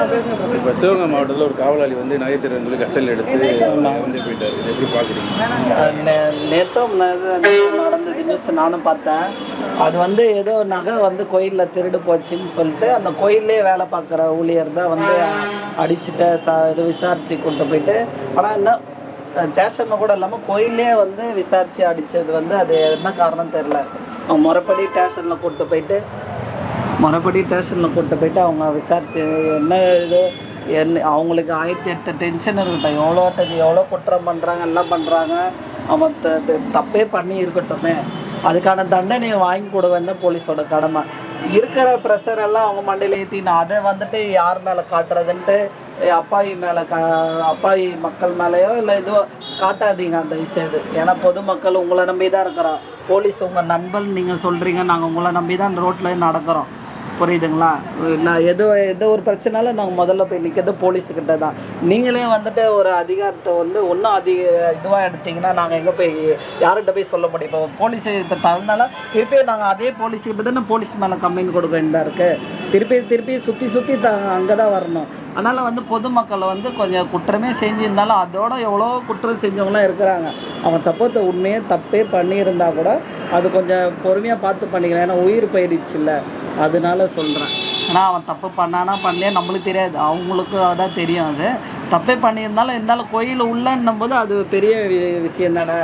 இப்போ சிவகங்கை மாவட்டத்தில் ஒரு காவலாளி வந்து நகை திருடன் சொல்லி கஸ்டடியில் எடுத்து வந்து போயிட்டார். இது எப்படி பார்க்குறீங்க? நேற்றும் நடந்தது நியூஸ் நானும் பார்த்தேன். அது வந்து ஏதோ நகை வந்து கோயிலில் திருடு போச்சுன்னு சொல்லிட்டு அந்த கோயிலே வேலை பார்க்குற ஊழியர் தான் வந்து அடிச்சுட்டு இது விசாரித்து கொண்டு போயிட்டு, ஆனால் என்ன ஸ்டேஷனில் கூட இல்லாமல் கோயிலே வந்து விசாரித்து அடித்தது வந்து அது என்ன காரணம் தெரில. அவங்க முறைப்படி ஸ்டேஷனில் கூப்பிட்டு போயிட்டு அவங்க விசாரித்து என்ன இது அவங்களுக்கு 1008 டென்ஷன் இருக்கட்டும். எவ்வளோ குற்றம் பண்ணுறாங்க எல்லாம் பண்ணுறாங்க. அவன் தப்பே பண்ணி இருக்கட்டுமே, அதுக்கான தண்டனையை வாங்கி கொடுவேன் தான் போலீஸோட கடமை. இருக்கிற ப்ரெஷர் எல்லாம் அவங்க மண்டையில் ஏற்றினா அதை வந்துட்டு யார் மேலே காட்டுறதுன்ட்டு அப்பாவி மக்கள் மேலேயோ இல்லை இதுவோ காட்டாதீங்க அந்த விஷயம். ஏன்னா பொதுமக்கள் உங்களை நம்பி தான் இருக்கிறோம். போலீஸ் உங்கள் நண்பன் நீங்கள் சொல்கிறீங்க, நாங்கள் உங்களை நம்பி தான் ரோட்டில் நடக்கிறோம். புரியுதுங்களா? நான் எதோ ஒரு பிரச்சனைனாலும் நாங்கள் முதல்ல போய் நிற்கிறது போலீஸுக்கிட்ட தான். நீங்களே வந்துட்டு ஒரு அதிகாரத்தை வந்து ஒன்றும் இதுவாக எடுத்திங்கன்னா நாங்கள் எங்கே போய் யார்கிட்ட போய் சொல்ல முடியும்? இப்போ போலீஸ் இப்போ தகுந்தாலும் திருப்பி நாங்கள் அதே போலீஸுக்கிட்ட தானே போலீஸ் மேலே கம்ப்ளைண்ட் கொடுக்க வேண்டியதாக இருக்குது. திருப்பி சுற்றி அங்கே தான் வரணும். அதனால் வந்து பொதுமக்களை வந்து கொஞ்சம் குற்றமே செஞ்சுருந்தாலும் அதோட எவ்வளோ குற்றம் செஞ்சவங்களாம் இருக்கிறாங்க. அவன் சப்போஸ் உண்மையே தப்பே பண்ணியிருந்தா கூட அது கொஞ்சம் பொறுமையாக பார்த்து பண்ணிக்கிறேன். ஏன்னா உயிர் போயிடுச்சு இல்லை, அதனால சொல்கிறேன். ஆனால் அவன் தப்பு பண்ணே நம்மளுக்கு தெரியாது, அவங்களுக்கு அதான் தெரியும். அது தப்பே பண்ணியிருந்தாலும் கோயில் உள்ளன்னும் போது அது பெரிய விஷயம் தானே.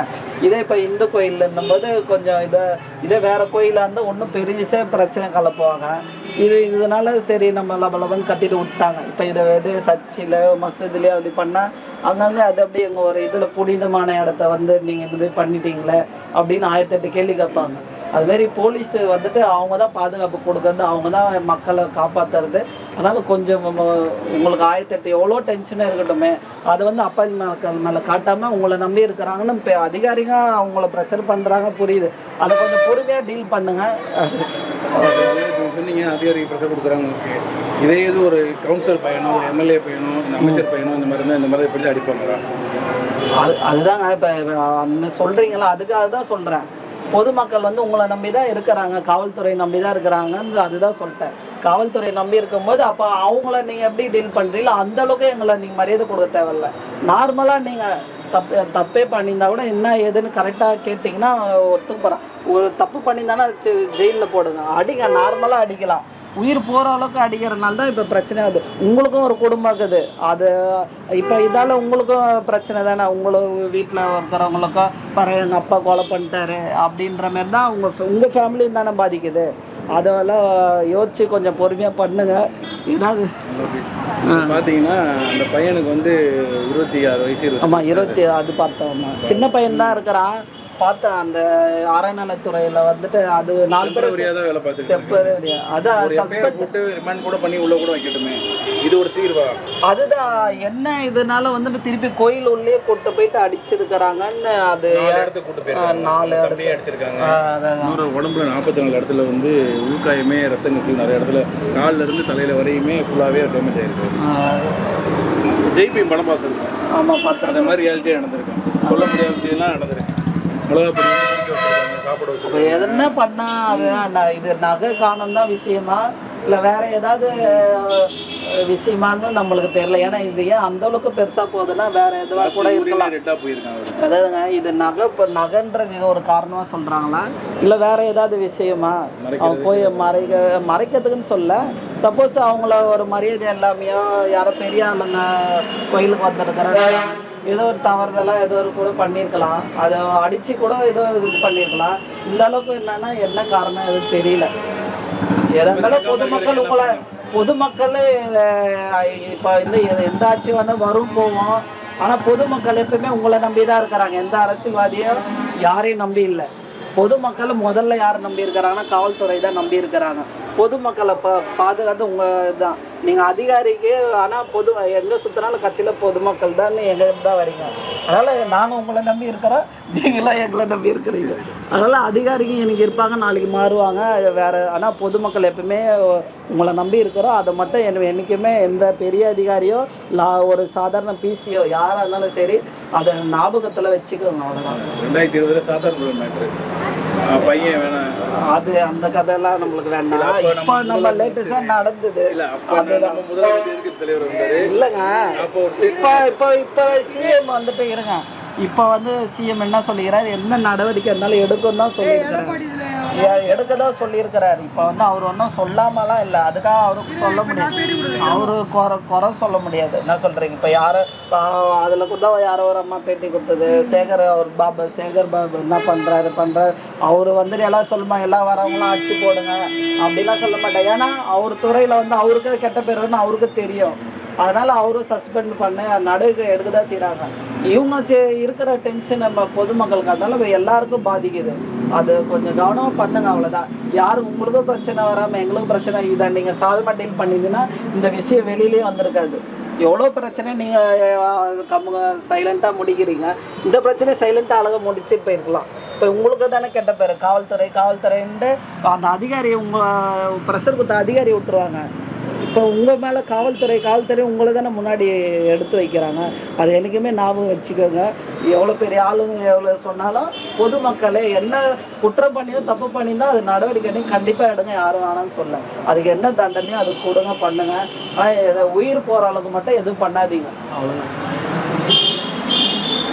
இதே இப்போ இந்து கோயில்ன்னும் போது கொஞ்சம் இதே வேறு கோயிலாக இருந்தால் ஒன்றும் பெரிய பிரச்சனை கலப்புவாங்க. இதனால சரி நம்ம லபலபன்னு கத்திட்டு விட்டாங்க. இப்போ இது சர்ச்சில் மசூதிலே அப்படி பண்ணால் அங்கங்கே அது அப்படி எங்கள் ஒரு இதில் புனிதமான இடத்த வந்து நீங்கள் இது போய் பண்ணிட்டீங்களே அப்படின்னு 1008 கேள்வி கேட்பாங்க. அதுமாரி போலீஸ் வந்துட்டு அவங்க தான் பாதுகாப்பு கொடுக்குறது, அவங்க தான் மக்களை காப்பாற்றுறது. அதனால் கொஞ்சம் உங்களுக்கு 1008 எவ்வளோ டென்ஷனாக இருக்கட்டுமே, அதை வந்து அப்பாவி மக்கள் மேலே காட்டாமல் உங்களை நம்பி இருக்கிறாங்கன்னு இப்போ அதிகாரிங்க அவங்கள ப்ரெஷர் பண்ணுறாங்க, புரியுது. அதை கொஞ்சம் பொறுமையாக டீல் பண்ணுங்கள். சொன்னீங்க அதிகாரிகள் ப்ரெஷர் கொடுக்குறாங்க. இதே இது ஒரு கவுன்சிலர் பையனோ ஒரு எம்எல்ஏ பையனோ இந்த அமைச்சர் பையனோ இந்த மாதிரி இருந்தால் இந்த மாதிரி எப்படி அடிப்பாங்களா? அதுதாங்க இப்போ அந்த சொல்கிறீங்களா, அதுக்காக தான் சொல்கிறேன். பொதுமக்கள் வந்து உங்களை நம்பி தான் இருக்கிறாங்க, காவல்துறை நம்பி தான் இருக்கிறாங்கன்னு அதுதான் சொல்லிட்டேன். காவல்துறை நம்பி இருக்கும்போது அப்போ அவங்கள நீங்கள் எப்படி டீல் பண்ணுறீங்களோ அந்தளவுக்கு எங்களை நீங்கள் மரியாதை கொடுக்க தேவையில்லை. நார்மலாக நீங்கள் தப்பே பண்ணியிருந்தா கூட என்ன ஏதுன்னு கரெக்டாக கேட்டிங்கன்னா ஒத்துக்கிறேன். ஒரு தப்பு பண்ணியிருந்தானா ஜெயிலில் போடுங்க, அடிங்க, நார்மலாக அடிக்கலாம். உயிர் போகிற அளவுக்கு அடிக்கிறதுனால தான் இப்போ பிரச்சனை ஆகுது. உங்களுக்கும் ஒரு குடும்பம் இருக்குது, அது இப்போ இதால் உங்களுக்கும் பிரச்சனை தானே. உங்களுக்கு வீட்டில் இருக்கிறவங்களுக்கும் எங்கள் அப்பா கொலை பண்ணிட்டாரு அப்படின்ற மாரி தான் உங்கள் ஃபேமிலியும் தானே பாதிக்குது. அதெல்லாம் யோசிச்சு கொஞ்சம் பொறுமையாக பண்ணுங்க. ஏதாவது பார்த்தீங்கன்னா அந்த பையனுக்கு வந்து 26 வயசு. ஆமாம், அது பார்த்தோம்மா, சின்ன பையன் தான் இருக்கிறான். பார்த்தேன் அந்த அறநிலைத்துறையில் வந்துட்டு அது 4 பேர் வேலை பார்த்துட்டு அதான் சஸ்பெண்ட் ரிமாண்ட் கூட பண்ணி உள்ள கூட வைக்கட்டுமே, இது ஒரு தீர்வா? அதுதான் என்ன இதனால வந்துட்டு திருப்பி கோயில் உள்ளே கூட்டு போயிட்டு அடிச்சிருக்கிறாங்கன்னு. அது 4 இடத்துல அடிச்சிருக்காங்க. உடம்புல 44 இடத்துல வந்து உள்காயமே, ரத்தம் கட்டி நிறைய இடத்துல காலில் இருந்து தலையில வரையுமே ஃபுல்லாகவே டேமேஜ் ஆயிருக்கு. ஜெய்பி படம் பார்த்துருக்கேன். ஆமாம், பார்த்து அந்த மாதிரி ரியாலிட்டியாக நடந்திருக்கேன். சொல்ல முடியாத விஷயம்லாம் நடந்திருக்கு. இப்போ எதுனா பண்ணால் அதுதான் இது நகை காணம் தான் விஷயமா இல்லை வேற ஏதாவது விஷயமானு நம்மளுக்கு தெரியல. ஏன்னா இது ஏன் அந்த அளவுக்கு பெருசாக போகுதுன்னா வேற எதுவாக கூட இருக்கலாம். அதாவதுங்க இது நகைன்றது இது ஒரு காரணமாக சொல்கிறாங்களா இல்லை வேற ஏதாவது விஷயமா? அவங்க போய் மறைக்கிறதுக்குன்னு சொல்ல, சப்போஸ் அவங்கள ஒரு மரியாதை எல்லாமையோ யாரோ பெரிய ஆளுங்க கோயிலுக்கு வந்திருக்கிற ஏதோ ஒரு தவறுதலாக ஏதோ ஒரு கூட பண்ணியிருக்கலாம், அதை அடித்து கூட ஏதோ இது பண்ணியிருக்கலாம். இந்த அளவுக்கு என்னன்னா என்ன காரணம் எதுவும் தெரியல. எதாஇருந்தாலும் பொதுமக்கள் இப்போ எந்த ஆட்சி வந்தால் வரும் போவோம். ஆனால் பொதுமக்கள் எப்பவுமே உங்களை நம்பி தான் இருக்கிறாங்க. எந்த அரசியல்வாதியும் யாரையும் நம்பி இல்லை. பொதுமக்கள் முதல்ல யாரை நம்பி இருக்கிறாங்கன்னா காவல்துறை தான் நம்பி இருக்கிறாங்க. பொதுமக்களை பாதுகாத்து உங்கள் தான் நீங்கள் அதிகாரிக்கு. ஆனால் எங்கே சுற்றினாலும் கட்சியில் பொதுமக்கள் தான் எங்கள் தான் வரீங்க. அதனால் நாங்கள் உங்களை நம்பி இருக்கிறோம், நீங்களாம் எங்களை நம்பி இருக்கிறீங்க. அதனால் அதிகாரிக்கு எனக்கு இருப்பாங்க, நாளைக்கு மாறுவாங்க வேறு. ஆனால் பொதுமக்கள் எப்பவுமே உங்களை நம்பி இருக்கிறோம். அதை மட்டும் என்றைக்குமே எந்த பெரிய அதிகாரியோ ஒரு சாதாரண பிசியோ யாராக இருந்தாலும் சரி அதை ஞாபகத்தில் வச்சுக்கோங்க. அவ்வளோதான். 2020 சாதாரண பையன் வேணாம், அது அந்த கதையெல்லாம் நம்மளுக்கு வேண்டாம். இப்போ நம்ம லேட்டஸ்டா நடந்தது நம்ம முதலமைச்சர் எதிர்க்கட்சி தலைவர் வந்தாரு இல்லைங்க. அப்போ இப்போ சிஎம் வந்துட்டு இருங்க. இப்போ வந்து சிஎம் என்ன சொல்லிக்கிறார், எந்த நடவடிக்கை இருந்தாலும் எடுக்கும் தான் சொல்லியிருக்கிறார், எடுக்க தான் சொல்லியிருக்கிறார். இப்போ வந்து அவர் ஒன்றும் சொல்லாமலாம் இல்லை, அதுக்காக அவருக்கு சொல்ல முடியாது, அவரு குறை சொல்ல முடியாது. என்ன சொல்கிறீங்க? இப்போ யாரும் அதில் கூட யாரோ ஒரு அம்மா பேட்டி கொடுத்தது, சேகர் பாபு என்ன பண்ணுறாரு அவர் வந்துட்டு எல்லாம் சொல்லுமா, எல்லாம் வரவங்களாம் அடிச்சு போடுங்க அப்படிலாம் சொல்ல மாட்டேன். ஏன்னா அவர் துறையில் வந்து அவருக்கு கெட்ட பேருன்னு அவருக்கு தெரியும். அதனால் அவரும் சஸ்பெண்ட் பண்ண நடவடிக்கை எடுக்க தான் செய்கிறாங்க. இவங்க இருக்கிற டென்ஷன் நம்ம பொதுமக்கள் காட்டினாலும் எல்லாருக்கும் பாதிக்குது. அது கொஞ்சம் கவனமாக பண்ணுங்க, அவ்வளோதான். யாரும் உங்களுக்கும் பிரச்சனை வராமல் எங்களுக்கும் பிரச்சனை இதை நீங்கள் சால்வ் டீல் பண்ணியிருந்தீங்கன்னா இந்த விஷயம் வெளியிலேயே வந்திருக்காது. எவ்வளோ பிரச்சனை நீங்கள் சைலண்ட்டாக முடிக்கிறீங்க, இந்த பிரச்சனை சைலண்ட்டாக அழகாக முடிச்சுட்டு போயிருக்கலாம். இப்போ உங்களுக்கு தானே கெட்ட பேர், காவல்துறைன்ட்டு அந்த அதிகாரி உங்கள் ப்ரெஷர் கொடுத்த அதிகாரி விட்டுருவாங்க. இப்போ உங்கள் மேலே காவல்துறை உங்களை தானே முன்னாடி எடுத்து வைக்கிறாங்க. அது என்றைக்குமே ஞாபகம் வச்சுக்கோங்க. எவ்வளோ பெரிய ஆளுங்க எவ்வளோ சொன்னாலும் பொதுமக்களே என்ன குற்றம் பண்ணியோ தப்பு பண்ணியிருந்தால் அது நடவடிக்கை கண்டிப்பாக எடுங்க, யாரும் வேணான்னு சொல்ல. அதுக்கு என்ன தண்டனையோ அது கொடுங்க, பண்ணுங்கள். ஆனால் உயிர் போகிற அளவுக்கு மட்டும் எதுவும் பண்ணாதீங்க, அவ்வளோதான்.